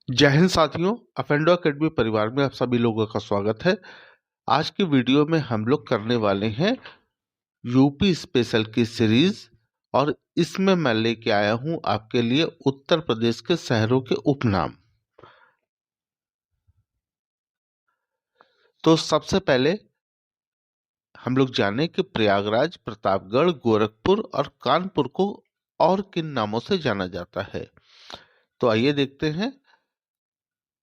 जय हिंद साथियों। अफेंडो एकेडमी परिवार में आप सभी लोगों का स्वागत है। आज की वीडियो में हम लोग करने वाले हैं यूपी स्पेशल की सीरीज, और इसमें मैं लेके आया हूं आपके लिए उत्तर प्रदेश के शहरों के उपनाम। तो सबसे पहले हम लोग जाने कि प्रयागराज, प्रतापगढ़, गोरखपुर और कानपुर को और किन नामों से जाना जाता है। तो आइए देखते हैं।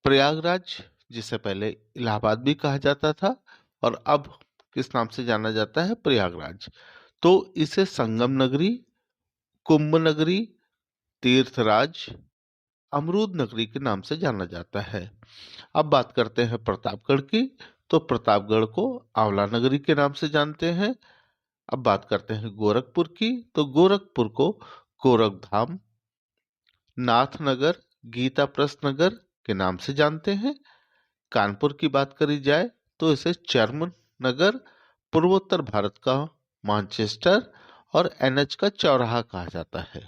प्रयागराज, जिसे पहले इलाहाबाद भी कहा जाता था, और अब किस नाम से जाना जाता है? प्रयागराज। तो इसे संगम नगरी, कुंभ नगरी, तीर्थराज, अमरूद नगरी के नाम से जाना जाता है। अब बात करते हैं प्रतापगढ़ की। तो प्रतापगढ़ को आंवला नगरी के नाम से जानते हैं। अब बात करते हैं गोरखपुर की। तो गोरखपुर को गोरखधाम, नाथनगर, गीता प्रस्त नगर के नाम से जानते हैं। कानपुर की बात करी जाए तो इसे चर्म नगर, पूर्वोत्तर भारत का मानचेस्टर और एनएच का चौराहा कहा जाता है।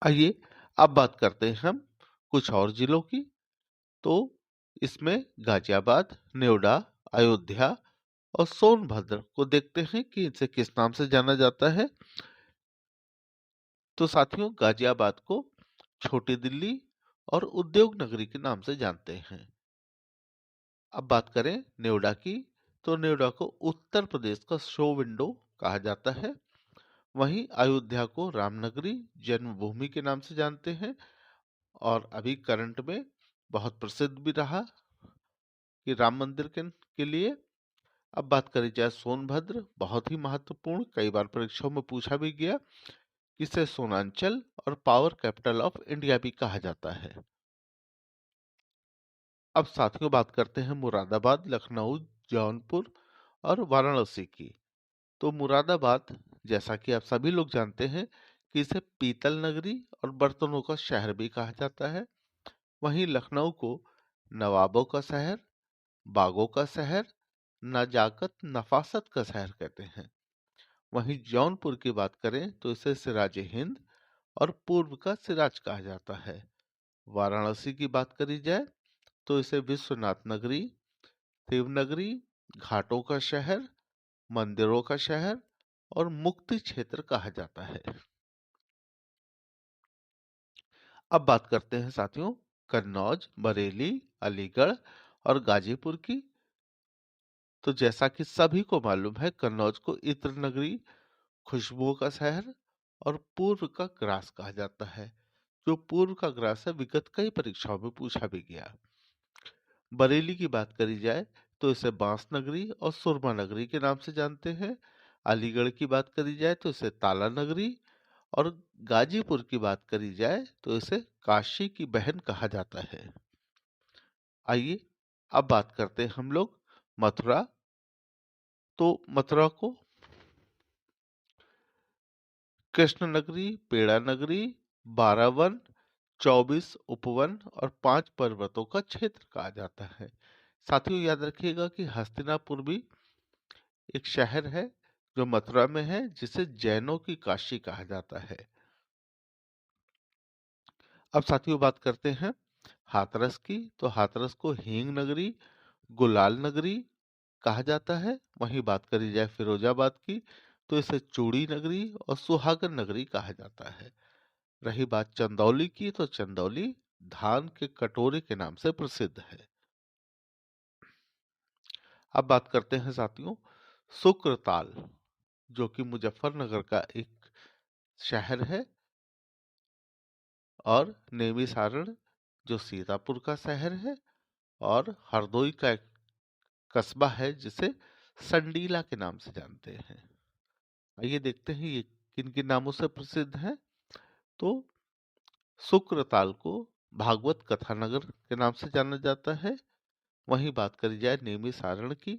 आइए अब बात करते हैं हम कुछ और जिलों की। तो इसमें गाजियाबाद, नेवडा, अयोध्या और सोनभद्र को देखते हैं कि इसे किस नाम से जाना जाता है। तो साथियों, गाजियाबाद को छोटी दिल्ली और उद्योग नगरी के नाम से जानते हैं। अब बात करें नेवडा की। तो नेवडा को उत्तर प्रदेश का शो विंडो कहा जाता है। वहीं अयोध्या को रामनगरी, जन्मभूमि के नाम से जानते हैं, और अभी करंट में बहुत प्रसिद्ध भी रहा कि राम मंदिर के लिए। अब बात करी जाए सोनभद्र, बहुत ही महत्वपूर्ण, कई बार परीक्षाओं में पूछा भी गया। इसे सोनांचल और पावर कैपिटल ऑफ इंडिया भी कहा जाता है। अब साथियों बात करते हैं मुरादाबाद, लखनऊ, जौनपुर और वाराणसी की। तो मुरादाबाद, जैसा कि आप सभी लोग जानते हैं कि इसे पीतल नगरी और बर्तनों का शहर भी कहा जाता है। वहीं लखनऊ को नवाबों का शहर, बागों का शहर, नजाकत नफासत का शहर कहते हैं। वहीं जौनपुर की बात करें तो इसे सिराज हिंद और पूर्व का सिराज कहा जाता है। वाराणसी की बात करी जाए तो इसे विश्वनाथ नगरी, देवनगरी, घाटों का शहर, मंदिरों का शहर और मुक्ति क्षेत्र कहा जाता है। अब बात करते हैं साथियों कन्नौज, बरेली, अलीगढ़ और गाजीपुर की। तो जैसा कि सभी को मालूम है, कन्नौज को इत्र नगरी, खुशबुओं का शहर और पूर्व का ग्रास कहा जाता है। जो पूर्व का ग्रास है, विगत कई परीक्षाओं में पूछा भी गया। बरेली की बात करी जाए तो इसे बांस नगरी और सुरमा नगरी के नाम से जानते हैं। अलीगढ़ की बात करी जाए तो इसे ताला नगरी, और गाजीपुर की बात करी जाए तो इसे काशी की बहन कहा जाता है। आइए अब बात करते हैं हम लोग मथुरा। तो मथुरा को कृष्ण नगरी, पेड़ा नगरी, 12 वन, 24 उपवन और 5 पर्वतों का क्षेत्र कहा जाता है। साथियों याद रखिएगा कि हस्तिनापुर भी एक शहर है जो मथुरा में है, जिसे जैनों की काशी कहा जाता है। अब साथियों बात करते हैं हाथरस की। तो हाथरस को हींग नगरी, गुलाल नगरी कहा जाता है। वहीं बात करी जाए फिरोजाबाद की तो इसे चूड़ी नगरी और सुहागन नगरी कहा जाता है। रही बात चंदौली की, तो चंदौली धान के कटोरे के नाम से प्रसिद्ध है। अब बात करते हैं साथियों शुक्रताल, जो कि मुजफ्फरनगर का एक शहर है, और नेमी सारण जो सीतापुर का शहर है, और हरदोई का एक कस्बा है जिसे संडीला के नाम से जानते हैं। आइए देखते हैं ये किन किन नामों से प्रसिद्ध है। तो शुक्रताल को भागवत कथा नगर के नाम से जाना जाता है। वहीं बात करी जाए नेमी सारण की,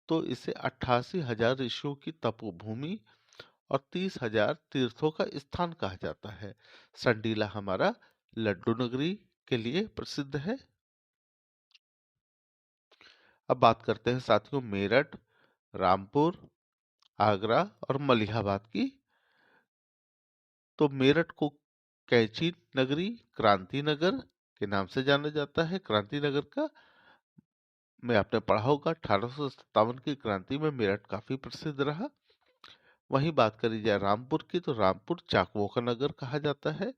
तो इसे 88,000 ऋषियों की तपोभूमि और 30,000 तीर्थों का स्थान कहा जाता है। संडीला हमारा लड्डू नगरी के लिए प्रसिद्ध है। अब बात करते हैं साथियों मेरठ, रामपुर, आगरा और मलिहाबाद की। तो मेरठ को कैंची नगरी क्रांति नगर के नाम से जाना जाता है। क्रांति नगर का में आपने पढ़ा होगा 1857 की क्रांति में मेरठ काफी प्रसिद्ध रहा। वहीं बात करी जाए रामपुर की, तो रामपुर चाकुओं का नगर कहा जाता है।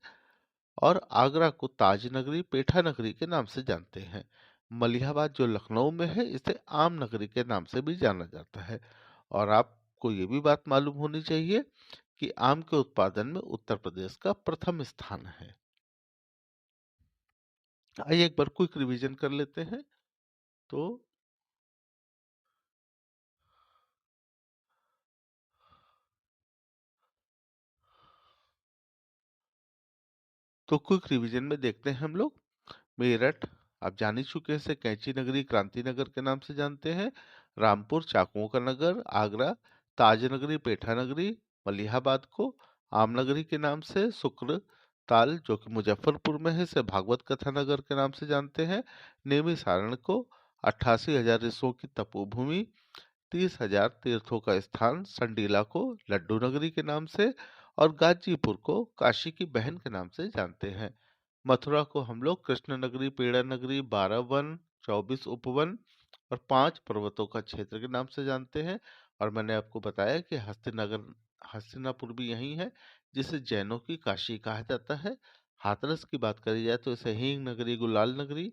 और आगरा को ताज नगरी पेठा नगरी के नाम से जानते हैं। मलिहाबाद जो लखनऊ में है, इसे आम नगरी के नाम से भी जाना जाता है। और आपको ये भी बात मालूम होनी चाहिए कि आम के उत्पादन में उत्तर प्रदेश का प्रथम स्थान है। आइए एक बार क्विक रिवीजन कर लेते हैं। तो क्विक रिवीजन में देखते हैं हम लोग। मेरठ आप जान ही चुके हैं, इसे कैंची नगरी क्रांति नगर के नाम से जानते हैं। रामपुर चाकुओं का नगर। आगरा ताज नगरी पेठा नगरी। मलिहाबाद को आम नगरी के नाम से। शुक्र ताल जो कि मुजफ्फरपुर में है, इसे भागवत कथा नगर के नाम से जानते हैं। नेमी सारण को 88,000 ऋषियों की तपोभूमि, 30,000 तीर्थों का स्थान संडीला को लड्डू नगरी के नाम से, और गाजीपुर को काशी की बहन के नाम से जानते हैं। मथुरा को हम लोग कृष्ण नगरी पेड़ा नगरी 12 वन 24 उपवन और 5 पर्वतों का क्षेत्र के नाम से जानते हैं। और मैंने आपको बताया कि हस्तिनापुर भी यही है, जिसे जैनों की काशी कहा जाता है। हाथरस की बात करी जाए तो इसे हींग नगरी गुलाल नगरी,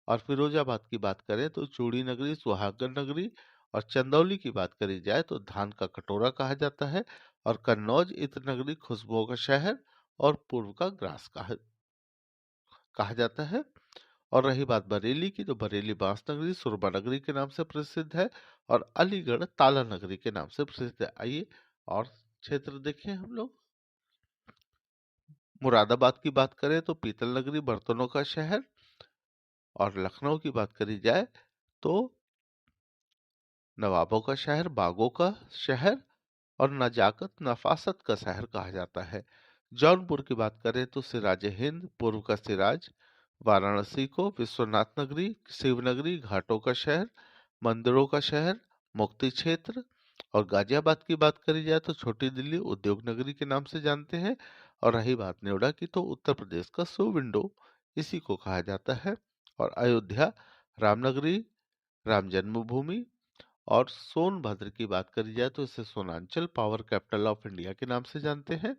और फिरोजाबाद की बात करें तो चूड़ी नगरी सुहागन नगरी, और चंदौली की बात करी जाए तो धान का कटोरा कहा जाता है। और कन्नौज इत्र नगरी खुशबुओं का शहर और पूर्व का ग्रास कहा जाता है। और रही बात बरेली की, तो बरेली बांस नगरी सुरबा नगरी के नाम से प्रसिद्ध है। और अलीगढ़ ताला नगरी के नाम से प्रसिद्ध है। आइए और क्षेत्र देखें हम लोग। मुरादाबाद की बात करें तो पीतल नगरी बर्तनों का शहर, और लखनऊ की बात करी जाए तो नवाबों का शहर बागों का शहर और नजाकत नफासत का शहर कहा जाता है। जौनपुर की बात करें तो सिराज हिंद पूर्व का सिराज। वाराणसी को विश्वनाथ नगरी शिवनगरी घाटों का शहर मंदिरों का शहर मुक्ति क्षेत्र। और गाजियाबाद की बात करी जाए तो छोटी दिल्ली उद्योग नगरी के नाम से जानते हैं। और रही बात नोएडा की, तो उत्तर प्रदेश का सो विंडो इसी को कहा जाता है। और अयोध्या रामनगरी राम जन्मभूमि। और सोनभद्र की बात करी जाए तो इसे Sonanchal power capital of India के नाम से जानते हैं।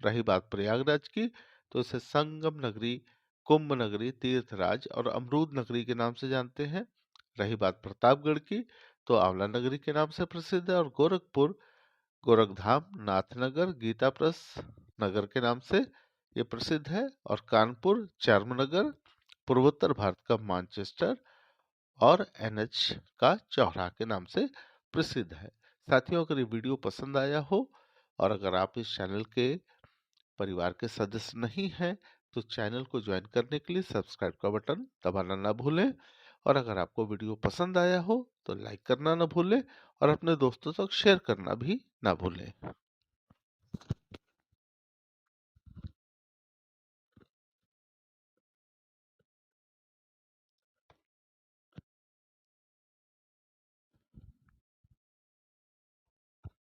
रही बात प्रयागराज की, तो इसे संगम नगरी कुंभ नगरी तीर्थराज और अमरूद नगरी के नाम से जानते हैं। रही बात प्रतापगढ़ की, तो आंवला नगरी के नाम से प्रसिद्ध है। और गोरखपुर गोरखधाम नाथनगर गीताप्रस नगर के नाम से ये प्रसिद्ध है। और कानपुर चर्मनगर पूर्वोत्तर भारत का मानचेस्टर और एनएच का चौराहा के नाम से प्रसिद्ध है। साथियों, अगर ये वीडियो पसंद आया हो और अगर आप इस चैनल के परिवार के सदस्य नहीं हैं, तो चैनल को ज्वाइन करने के लिए सब्सक्राइब का बटन दबाना ना भूलें। और अगर आपको वीडियो पसंद आया हो तो लाइक करना ना भूलें और अपने दोस्तों तक शेयर करना भी ना भूलें।